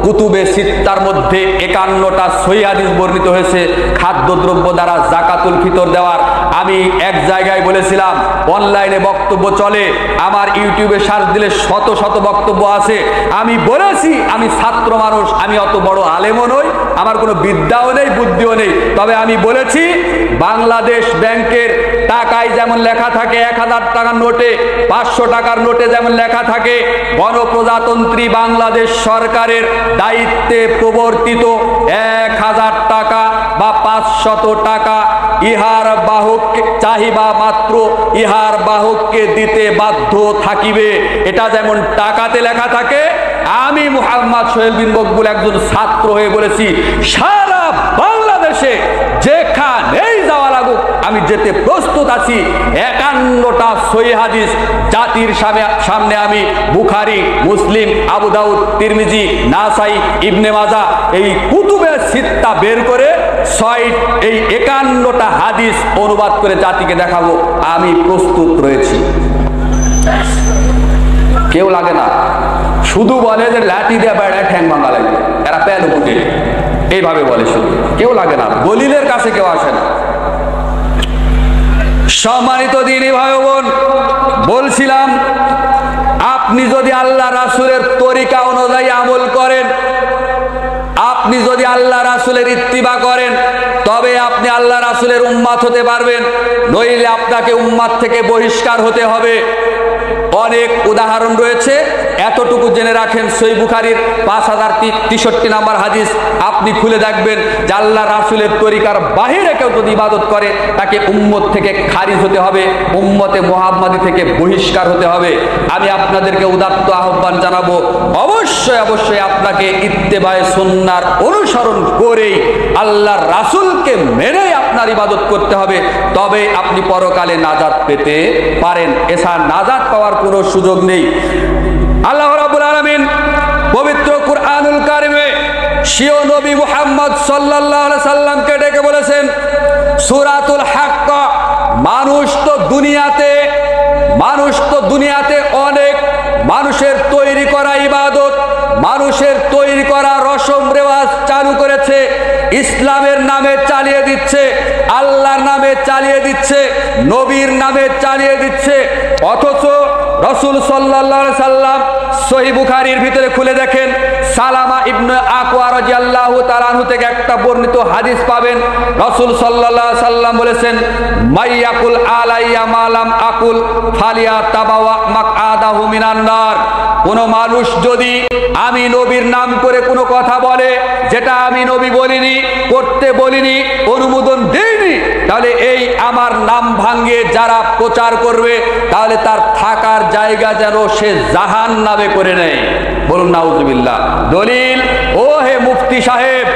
কুতুবে সিত্তার মধ্যে 51টা সহিহ হাদিস বর্ণিত হয়েছে খাদ্যদ্রব্য দ্বারা যাকাতুল ফিতর দেওয়ার। আমি এক জায়গায় বলেছিলাম, অনলাইনে বক্তব্য চলে, আমার ইউটিউবে সার্চ দিলে শত শত বক্তব্য আছে। আমি বলেছি আমি ছাত্র মানুষ, আমি অত বড় আলেমও নই, আমার কোনো বিদ্যাও নেই, বুদ্ধিও নেই। তবে আমি বলেছি বাংলাদেশ ব্যাংকের টাকায় যেমন লেখা থাকে 1000 টাকার নোটে, 500 টাকার নোটে যেমন লেখা থাকে গণপ্রজাতন্ত্রী বাংলাদেশ সরকারের দায়িত্বে প্রবর্তিত 1000 টাকা বা 500 টাকা ইহার বাহক চাহিবা মাত্র ইহার বাহককে দিতে বাধ্য থাকিবে, এটা যেমন টাকাতে লেখা থাকে। আমি মুহাম্মদ সোহেল বিন মকবুল একজন ছাত্র হয়ে বলেছি, সারা বাংলাদেশে যেখানেই যাওয়া লাগুক আমি যেতে প্রস্তুত আছি। 51টা সহিহ হাদিস জাতির সামনে আমি বুখারী, মুসলিম, আবু দাউদ, তিরমিজি, নাসাই, ইবনে মাজাহ এই কুতুবে সিত্তা বের করে এই 51টা হাদিস অনুবাদ করে জাতিকে দেখাবো আমি প্রস্তুত রয়েছি। কেউ লাগে না, শুধু বলে যে লাঠি দিয়ে বেড়ায় ঠ্যাং ভাঙা লাগবে, এরা প্যান উঠে এইভাবে বলে, শুধু কেউ লাগে না, দলিলের কাছে কেউ আসে না। সম্মানিত দিনী ভাই বোন, বলছিলাম আপনি যদি আল্লাহ রাসূলের তরিকা অনুযায়ী আমল করেন, আপনি যদি আল্লাহ রাসূলের ইত্তিবা করেন, তবে আপনি আল্লাহ রাসূলের উম্মত হতে পারবেন, নইলে আপনাকে উম্মত থেকে বহিষ্কার হতে হবে। অনেক উদাহরণ রয়েছে, এতটুকু জেনে রাখেন, সহিহ বুখারীর 5063 নম্বর হাদিস আপনি খুলে দেখবেন যে আল্লাহ রাসূলের তরিকার বাহিরে কেউ যদি ইবাদত করে তাকে উম্মত থেকে খারিজ হতে হবে, উম্মতে মুহাম্মাদি থেকে বহিষ্কার হতে হবে। আমি আপনাদেরকে উদাত্ত আহ্বান জানাবো, অবশ্যই অবশ্যই আপনাকে ইত্তেবায়ে সুন্নাহর অনুসরণ করেই আল্লাহর রাসূলকে মেনেই আপনার ইবাদত করতে হবে, তবে আপনি পরকালে নাজাত পেতে পারেন। এছাড়া নাজাত পাওয়ার কোনো সুযোগ নেই। আল্লাহ রাব্বুল আলামিন পবিত্র কুরআনুল কারিমে স্বীয় নবী মুহাম্মদ সাল্লাল্লাহু আলাইহি সাল্লামকে ডেকে বলেছেন সূরাতুল হাক্ক, মানুষ তো দুনিয়াতে অনেক মানুষের তৈরি করা ইবাদত মানুষের তৈরি করা রসম রেওয়াজ চালু করেছে, ইসলামের নামে চালিয়ে দিচ্ছে, আল্লাহর নামে চালিয়ে দিচ্ছে, নবীর নামে চালিয়ে দিচ্ছে। অথচ রাসূল সাল্লাল্লাহু আলাইহি সাল্লাম সহিহ বুখারীর ভিতরে খুলে দেখেন, সালামা ইবনে আকওয়া রাদিয়াল্লাহু তাআলা আনহু থেকে একটা বর্ণিত হাদিস পাবেন। রাসূল সাল্লাল্লাহু আলাইহি সাল্লাম বলেছেন, মাইয়াকুল আলাইয়া মালাম আকুল ফালিয়া তাবাওয়া মাকআদাহু মিনান নার। কোন মানুষ যদি আমি নবীর নাম করে কোনো কথা বলে যেটা আমি নবী বলিনি, করতে বলিনি, অনুমোদন দেইনি, তাহলে এই আমার নাম ভাঙিয়ে যারা প্রচার করবে তাহলে তার থাকার জায়গা যেন সে জাহান্নামে করে নেয়। বলুন নাউজুবিল্লাহ। দলিল, ও হে মুফতি সাহেব,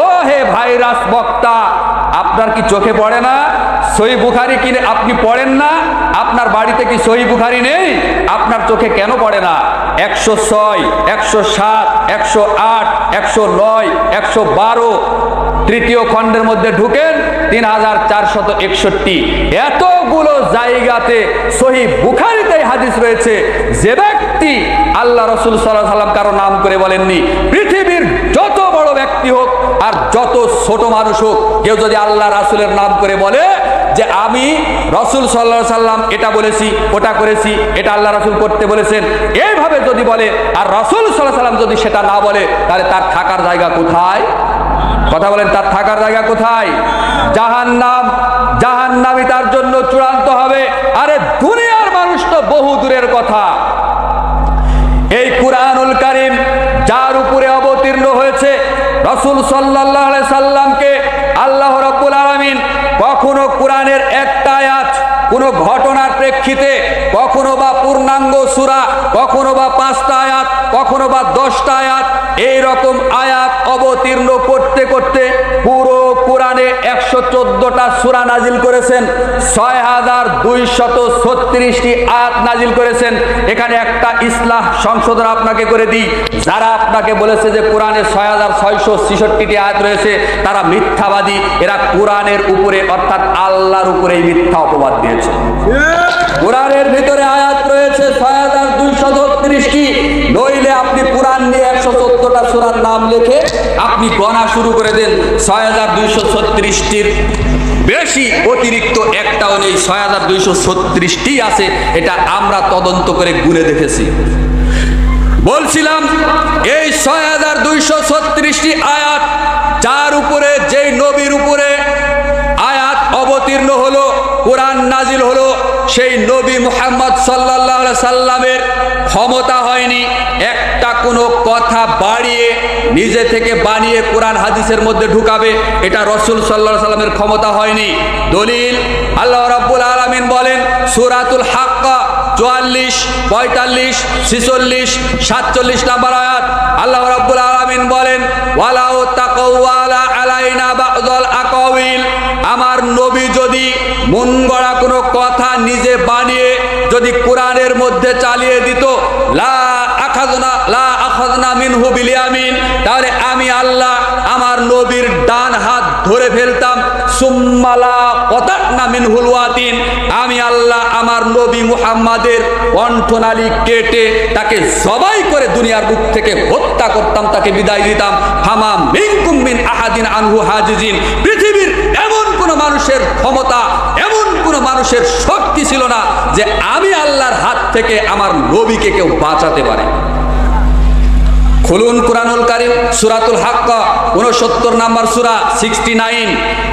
ও হে ভাইরাস বক্তা, আপনার কি চোখে পড়ে না সহিহ বুখারী কি আপনি পড়েন না? আপনার বাড়িতে কি সহিহ বুখারী নেই? আপনার চোখে কেন পড়ে না? 106, 107, 108, 109, 112 তৃতীয় খণ্ডের মধ্যে ঢুকেন, 3461 এতগুলো জায়গাতে সহিহ বুখারীতে হাদিস রয়েছে। যে ব্যক্তি আল্লাহ রাসূল সাল্লাল্লাহু আলাইহি সাল্লাম কারো নাম করে বলেননি, পৃথিবীর যত বড় ব্যক্তি হোক আর যত ছোট মানুষ হোক, কেউ যদি আল্লাহ রাসূলের নাম করে বলে যে আমি রাসূল সাল্লাল্লাহু আলাইহি সাল্লাম এটা বলেছি, ওটা করেছি, এটা আল্লাহ রাসূল করতে বলেছেন, এইভাবে যদি বলে আর রাসূল সাল্লাল্লাহু আলাইহি সাল্লাম যদি সেটা না বলে, তাহলে তার থাকার জায়গা কোথায়? কথা বলেন, তার থাকার জায়গা কোথায়? জাহান্নাম। জাহান্নামই তার জন্য চূড়ান্ত হবে। আরে দুনিয়ার মানুষ তো বহু দূরের কথা, এই কুরআনুল কারীম যার উপরে অবতীর্ণ হয়েছে, রাসূল সাল্লাল্লাহু আলাইহি সাল্লামকে আল্লাহ রাব্বুল আলামিন কখনো কুরআনের একটা আয়াত কোনো ঘটনার প্রেক্ষিতে, কখনো বা পূর্ণাঙ্গ সূরা, কখনো বা 5টা আয়াত, কখনো বা 10টা আয়াত, এই রকম আয়াত অবতীর্ণ করতে করতে পুরো কোরআনে 114টা সূরা নাজিল করেছেন, 6236টি আয়াত নাজিল করেছেন। এখানে একটা ইসলাহ সংশোধন আপনাকে করে দিই, যারা আপনাকে বলেছে যে কোরআনে 6666টি আয়াত রয়েছে তারা মিথ্যাবাদী, এরা কোরআনের উপরে অর্থাৎ আল্লাহর উপরে মিথ্যা অপবাদ দিয়েছে। কোরআনের ভিতরে আয়াত রয়েছে 6236টি, নইলে আপনি কোরআন নিয়ে 114টা সূরার নাম লিখে আপনি গণা শুরু করে দেন, 6236টির বেশি অতিরিক্ত একটাও নেই, 6236টি আছে। এটা আমরা তদন্ত করে গুনে দেখেছি। বলছিলাম এই 6236টি আয়াত, যার উপরে যেই নবীর উপরে আয়াত অবতীর্ণ হলো, কোরআন নাজিল হলো, সেই নবী মুহাম্মদ সাল্লাল্লাহু আলাইহি সাল্লামের ক্ষমতা হয়নি একটা কোনো কথা বাড়িয়ে নিজে থেকে বানিয়ে কোরআন হাদিসের মধ্যে ঢুকাবে, এটা রাসূল সাল্লাল্লাহু আলাইহি সাল্লামের ক্ষমতা হয়নি। দলিল, আল্লাহ রাব্বুল আলামিন বলেন সূরাতুল হাক্কা 44, 45, 46, 47 নম্বর আয়াত, আল্লাহ রাব্বুল আলামিন বলেন ওয়ালাউ তাকাওয়ালা আলাইনা বা'দাল আকাওয়িল, আমার নবী যদি মন গড়া কোনো কথা নিজে বানিয়ে যদি কোরআনের মধ্যে চালিয়ে দিত, লা আখাযনা মিনহু বিল ইয়ামিন, তাহলে আমি আল্লাহ আমার নবীর ডান হাত ধরে ফেলতাম, সুম্মা লা কাতানা মিনহুল ওয়াতিন, আমি আল্লাহ আমার নবী মুহাম্মাদের কণ্ঠনালী কেটে তাকে জবাই করে দুনিয়ার বুক থেকে হত্যা করতাম, তাকে বিদায় দিতাম। ফামা মিনকুম মিন আহাদিন আনহু হাজিজিন, পৃথিবীর এমন কোন মানুষের ক্ষমতা, এমন কোন মানুষের শক্তি ছিল না যে আমি আল্লাহর হাত থেকে আমার নবীকে কেউ বাঁচাতে পারে। খুলুন কুরআনুল কারীম, সূরাতুল হাক্কা 69 নম্বর সূরা 69,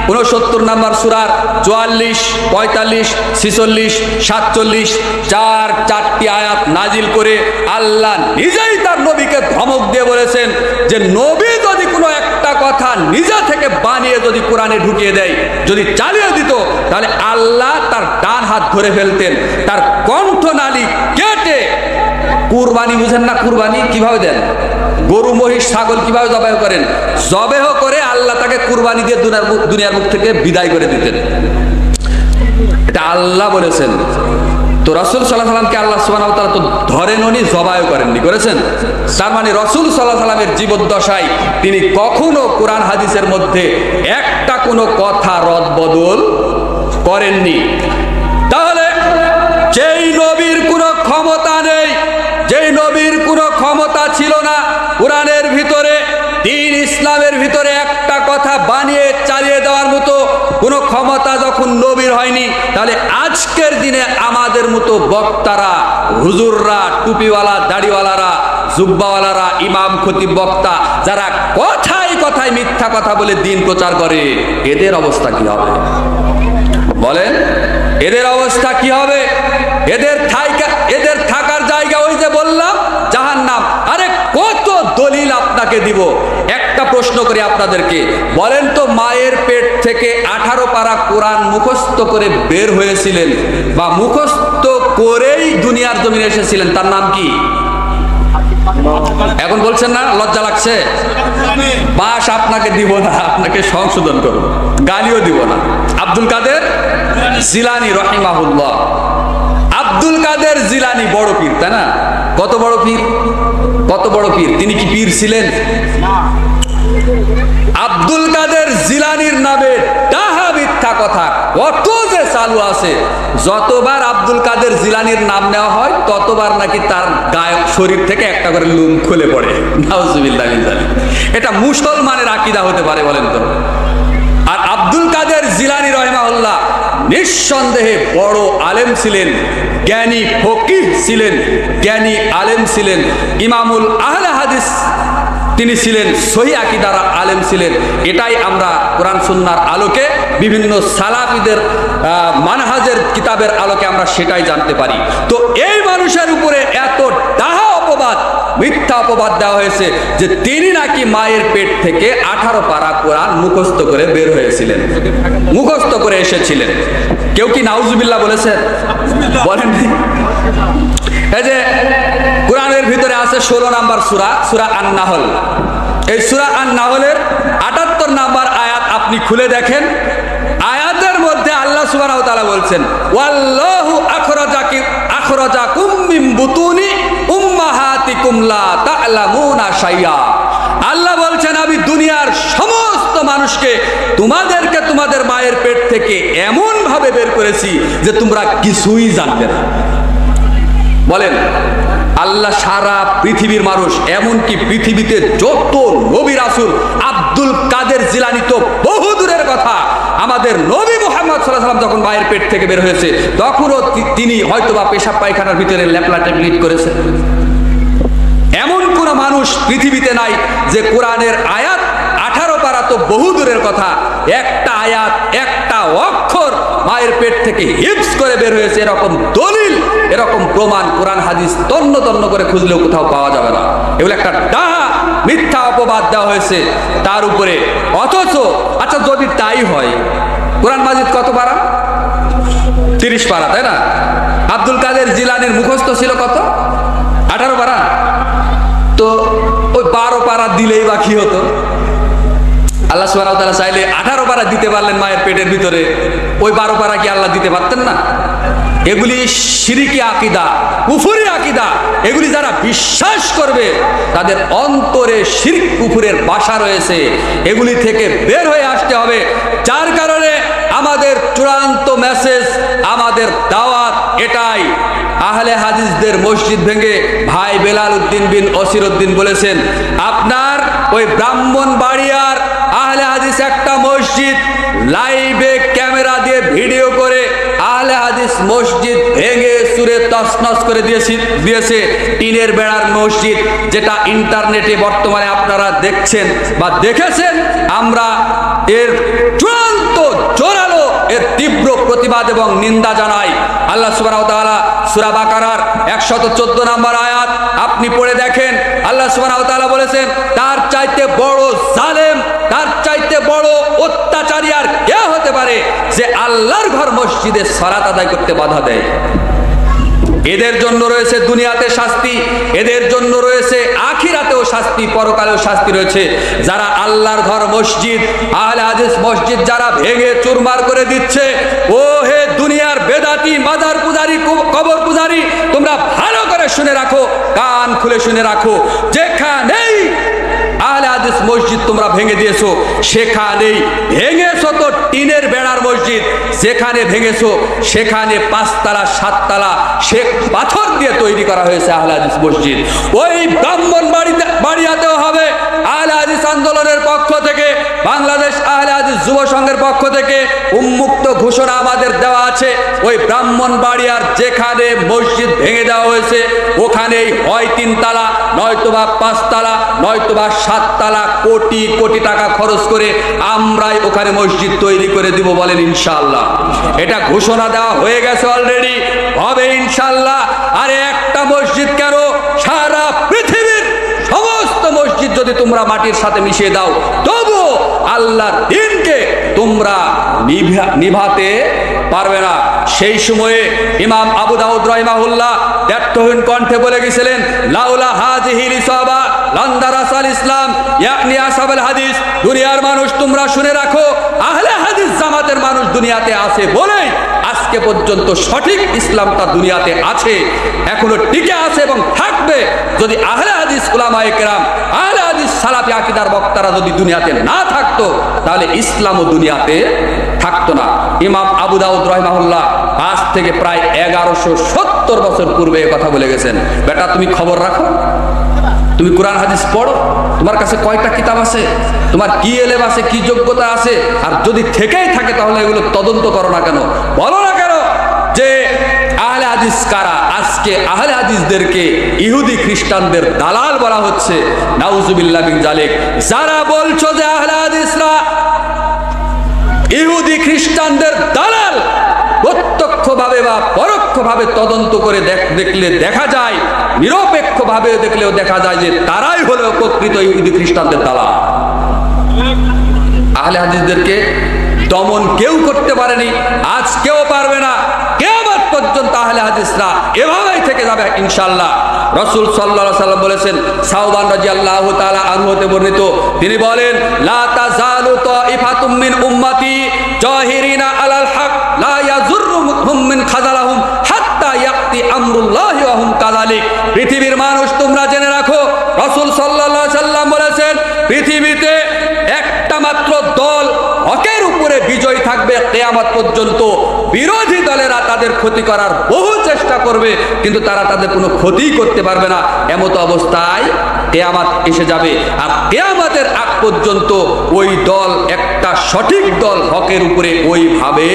69 নম্বর সূরার 44, 45, 46, 47 চারটি আয়াত নাজিল করে আল্লাহ নিজেই তার নবীকে ধমক দিয়ে বলেছেন যে নবী যদি কোনো একটা কথা নিজে থেকে বানিয়ে যদি কোরআনে ঢুকিয়ে দেয়, যদি চালিয়ে দিত, তাহলে আল্লাহ তার ডান হাত ধরে ফেলতেন, তার কণ্ঠনালী কেটে। কুরবানি বুঝেন না? কুরবানি কিভাবে দেন? গরু, মহিষ, ছাগল কিভাবে জবাই করেন? জবেহ করে আল্লাহ তাকে কুরবানি দিয়ে দুনিয়ার মুখ থেকে বিদায় করে দিতেন। এটা আল্লাহ বলেছেন। তো রাসূল সাল্লাল্লাহু আলাইহি সাল্লামকে আল্লাহ সুবহানাহু ওয়া তাআলা তো ধরেননি, জবাই করেননি, করেছেন? তার মানে রাসূল সাল্লাল্লাহু আলাইহি সাল্লামের জীবদ্দশায় তিনি কখনো কোরআন হাদিসের মধ্যে একটা কোনো কথা রদ বদল করেননি। তাহলে যেই নবীর কোনো ক্ষমতা নেই, যেই নবীর কোনো ক্ষমতা ছিল না, ক্ষমতা যখন নবীর হয়নি, তাহলে আজকের দিনে আমাদের মতো বক্তারা, হুজুররা, টুপিওয়ালা, দাড়িওয়ালারা, জুব্বাওয়ালারা, ইমাম, খতিব, বক্তা, যারা কথায় কথায় মিথ্যা কথা বলে দিন প্রচার করে, এদের অবস্থা কি হবে বলেন? এদের অবস্থা কি হবে? এদের থাকার জায়গা ওই যে বললাম জাহান্নাম। আরে কত দলিল আপনাকে দিব। একটা প্রশ্ন করি আপনাদেরকে, বলেন তো, মায়ের পেট থেকে 18 পারা কোরআন মুখস্থ করে বের হয়েছিলেন বা মুখস্থ করেই দুনিয়ার জমিনে এসেছিলেন, তার নাম কি? এখন বলছেন না, লজ্জা লাগছে? পাশ আপনাকে দিব না, আপনাকে সংশোধন করব, গালিও দিব না। আব্দুল কাদের জিলানী রহিমাহুল্লাহ। আব্দুল কাদের জিলানী বড় পীর, তাই না? কত বড় পীর, কত বড় পীর। তিনি কি পীর ছিলেন? আব্দুল কাদের জিলানীর নামে ডাহা মিথ্যা কথা কত যে চালু আছে। যতবার আব্দুল কাদের জিলানীর নাম নেওয়া হয়, ততবার নাকি তার গায়ে, শরীর থেকে একটা করে লুম খুলে পড়ে। নাউজুবিল্লাহ। এটা মুসলমানের আকীদা হতে পারে বলেন তো? আর আব্দুল কাদের জিলানী রাহিমাহুল্লাহ নিঃসন্দেহে বড় আলেম ছিলেন, জ্ঞানী ফকিহ ছিলেন, জ্ঞানী আলেম ছিলেন, ইমামুল আহলে হাদিস তিনি ছিলেন, সহিহ আকীদার আলেম ছিলেন। এটাই আমরা কোরআন সুন্নাহর আলোকে, বিভিন্ন সালাফিদের মানহাজের কিতাবের আলোকে আমরা সেটাই জানতে পারি। তো এই মানুষের উপরে এত ডাহা অপবাদ, মিথ্যা অপবাদ দেওয়া হয়েছে যে তিনি নাকি মায়ের পেট থেকে 18 পারা কোরআন মুখস্থ করে বের হয়েছিলেন, মুখস্থ করে এসেছিলেন। কেউ কি নাউজুবিল্লাহ বলেছেন? বলেননি? এই যে কোরআনের ভিতরে আছে 16 নাম্বার সূরা, সূরা আন-নাহল। এই সূরা আন-নাহলের 78 নাম্বার আয়াত আপনি খুলে দেখেন। আয়াতের মধ্যে আল্লাহ সুবহানাহু ওয়া তাআলা বলছেন, ওয়াল্লাহু আখরাজাকুম মিন বুতুনি উম্মাহাতিকুম লা তা'লামুনা শাইআ। আল্লাহ বলছেন, আমি দুনিয়ার সমস্ত মানুষকে, তোমাদেরকে তোমাদের মায়ের পেট থেকে এমন ভাবে বের করেছি যে তোমরা কিছুই জানবে না। বলেন, আল্লাহ সারা পৃথিবীর মানুষ, এমনকি পৃথিবীতে যত নবী রাসূল, আব্দুল কাদের জিলানী তো বহু দূরের কথা, আমাদের নবী মুহাম্মদ সাল্লাল্লাহু আলাইহি ওয়াসাল্লাম যখন মায়ের পেট থেকে বের হয়েছে, তখনও তিনি হয়তোবা পেশাব পায়খানার ভিতরে ল্যাপলাটেপলিট করেছে। এমন কোন মানুষ পৃথিবীতে নাই যে কোরআনের আয়াত 18 পারা তো বহু দূরের কথা, একটা আয়াত, একটা অক্ষর মায়ের পেট থেকে হিফজ করে বের হয়েছে, এরকম দলিল, এরকম প্রমাণ কোরআন হাদিস তন্ন তন্ন করে খুঁজলেও কোথাও পাওয়া যাবে না। এগুলো একটা ডাহা মিথ্যা অপবাদ দেওয়া হয়েছে তার উপরে। অথচ আচ্ছা, যদি তাই হয়, কোরআন মাজিদ কত পারা? 30 পারা, তাই না? আব্দুল কাদের জিলানীর মুখস্থ ছিল কত? 18 পারা। তো ওই 12 পারা দিলেই বাকি হতো। আল্লাহ সুবহানাহু ওয়া তাআলা চাইলে 18 পারা দিতে পারলেন মায়ের পেটের ভিতরে, ওই 12 পারা কি আল্লাহ দিতে পারতেন না? এগুলি শিরকি আকীদা, কুফরি আকীদা। এগুলি যারা বিশ্বাস করবে তাদের অন্তরে শিরক কুফরের বাসা রয়েছে, এগুলি থেকে বের হয়ে আসতে হবে। যার কারণে আমাদের চূড়ান্ত মেসেজ, আমাদের দাওয়াত এটাই। আহলে হাদিসদের মসজিদ ভেঙে ভাই বেলাল উদ্দিন বিন অসির উদ্দিন বলেছেন, আপনার ওই ব্রাহ্মণবাড়িয়ার আহলে হাদিস একটা মসজিদ লাইভে ক্যামেরা দিয়ে ভিডিও করে আহলে হাদিস মসজিদ ভেঙে চুরে তছনছ করে দিয়েছে। টিনের বেড়ার মসজিদ, যেটা ইন্টারনেটে বর্তমানে আপনারা দেখছেন বা দেখেছেন। আমরা এর চূড়ান্ত জোরালো, এর তীব্র প্রতিবাদ এবং নিন্দা জানাই। আল্লাহ সুবহানাহু ওয়া তাআলা সূরা বাকারার 114 নম্বর আয়াত আপনি পড়ে দেখেন। আল্লাহ সুবহানাহু ওয়া তাআলা বলেছেন, তার চাইতে বড় জালেম, তার চাইতে বড় অত্যাচারী আর কে হতে পারে যে আল্লাহর ঘর মসজিদে সালাত আদায় করতে বাধা দেয়। এদের জন্য রয়েছে দুনিয়াতে শাস্তি, এদের জন্য রয়েছে আখিরাতেও শাস্তি, পরকালেও শাস্তি রয়েছে। যারা আল্লাহর ঘর মসজিদ, আহলে হাদিস মসজিদ যারা ভেঙে চুরমার করে দিচ্ছে, ও হে দুনিয়ার বেদাতি, মাজার পূজারি, কবর পূজারি, তোমরা ভালো করে শুনে রাখো, কান খুলে শুনে রাখো। যেখানেই আহলে হাদিস মসজিদ তোমরা ভেঙে দিয়েছো, সেখানেই ভেঙেছো তো টিনের বেড়ার মসজিদ, যেখানে ভেঙেছো সেখানে 5 তালা 7 তালা শ্বেত পাথর দিয়ে তৈরি করা হয়েছে আহলে হাদিস মসজিদ। ওই ব্রাহ্মণবাড়িয়াতেও হবে, আহলে হাদিস আন্দোলনের পক্ষ থেকে, বাংলাদেশ আহলে হাদিস যুব সংঘের পক্ষ থেকে উন্মুক্ত ঘোষণা আমাদের দেওয়া আছে। ওই ব্রাহ্মণবাড়িয়ার যেখানে মসজিদ ভেঙে দেওয়া হয়েছে ওখানেই হয় 3 তালা, নয়তোবা 5 তালা, নয়তোবা 7 তালা কোটি কোটি টাকা খরচ করে আমরাই ওখানে মসজিদ তৈরি করে দিব, বলেন ইনশাআল্লাহ। এটা ঘোষণা দেওয়া হয়ে গেছে অলরেডি, হবে ইনশাআল্লাহ। আরে একটা মসজিদ কেন, সারা পৃথিবীর সমস্ত মসজিদ যদি তোমরা মাটির সাথে মিশিয়ে দাও তবু আল্লাহর দ্বীনকে তোমরা নিভাতে পারবে না। সেই সময়ে ইমাম আবু দাউদ রাহিমাহুল্লাহ দ্ব্যর্থহীন কণ্ঠে বলে গেছিলেন, লাউলা হাযিহিল ইসাবা লানদারাসাল ইসলাম ইয়ানি আসহাবুল হাদিস। দুনিয়ার মানুষ তোমরা শুনে রাখো, আহলে হাদিস জামাতের মানুষ দুনিয়াতে আছে বলেই আজকে পর্যন্ত সঠিক ইসলামটা দুনিয়াতে আছে, এখনো টিকে আছে এবং থাকবে। যদি আহলে হাদিস উলামায়ে কেরাম, আহলে হাদিস সালাফি আকীদার বক্তারা যদি দুনিয়াতে না থাকতো তাহলে ইসলামও দুনিয়াতে থাকতো না। ইমাম আবু দাউদ রাহিমাহুল্লাহ আজ থেকে প্রায় 1170 বছর পূর্বে কথা বলে গেছেন। বেটা তুমি খবর রাখো, তুমি কোরআন হাদিস পড়ো, তোমার কাছে কয়টা কিতাব আছে, তোমার কি এলেম আছে, কি যোগ্যতা আছে, আর যদি থেকেই থাকে তাহলে এগুলো তদন্ত করো না কেন, বলো না কেন যে আহলে হাদিস কারা। আজকে আহলে হাদিসদেরকে ইহুদি খ্রিস্টানদের দালাল বলা হচ্ছে, নাউজুবিল্লাহ মিন জালিক। যারা বলছো যে আহলে হাদিসরা ইহুদি খ্রিস্টানদের দালাল, প্রত্যক্ষভাবে বা পরোক্ষভাবে তদন্ত করে দেখলে দেখা যায়, নিরপেক্ষভাবে দেখলেও দেখা যায় যে তারাই হলো প্রকৃত ইহুদি খ্রিস্টানদের দালাল। আহলে হাদিসদেরকে দমন কেউ করতে পারেনি, আজ কেউ পারবে না, কিয়ামত পর্যন্ত আহলে হাদিসরা এভাবেই থেকে যাবে ইনশাআল্লাহ। রাসূল সাল্লাল্লাহু আলাইহি ওয়াসাল্লাম বলেছেন, সাওবান রাদিয়াল্লাহু তাআলা আনহু হতে বর্ণিত, তিনি বলেন, লা তাযালু তাইফাতুম মিন উম্মতি জাহিরিনা আলাল হক লা ইয়াযুররুহুম মিন খাযালাহুম হাত্তা ইয়াতি আমরুল্লাহি ওয়া হুম কাযালিক। পৃথিবীর মানুষ তোমরা জেনে রাখো, রাসূল সাল্লাল্লাহু আলাইহি ওয়াসাল্লাম বলেছেন, পৃথিবীতে একটা মাত্র দল হকের উপরে বিজয় থাকবে কিয়ামত পর্যন্ত। বিরোধী দলেরা তাদের ক্ষতি করার বহু চেষ্টা করবে কিন্তু তারা তাদের কোনো ক্ষতি করতে পারবে না। এমত অবস্থায় কিয়ামত এসে যাবে, আর কিয়ামতের আগ পর্যন্ত ওই দল একটা সঠিক দল হকের উপরে ওইভাবে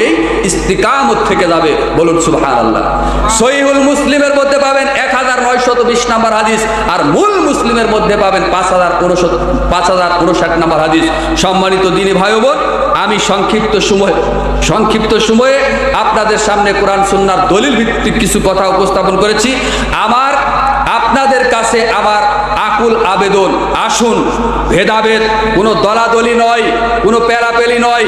ইস্তিকামত থেকে যাবে, বলুন সুবহানাল্লাহ। সহিহুল মুসলিমের মধ্যে পাবেন 1920 নম্বর হাদিস, আর মূল মুসলিমের মধ্যে পাবেন 5059 নম্বর হাদিস। সম্মানিত দ্বীনি ভাই বোন, আমি সংক্ষিপ্ত সময়ে আপনাদের সামনে কোরআন সুন্নাহর দলিল ভিত্তিক কিছু কথা উপস্থাপন করেছি। আপনাদের কাছে আমার আকুল আবেদন, আসুন ভেদাভেদ, কোনো দলাদলি নয়, কোনো পেলাপেলি নয়,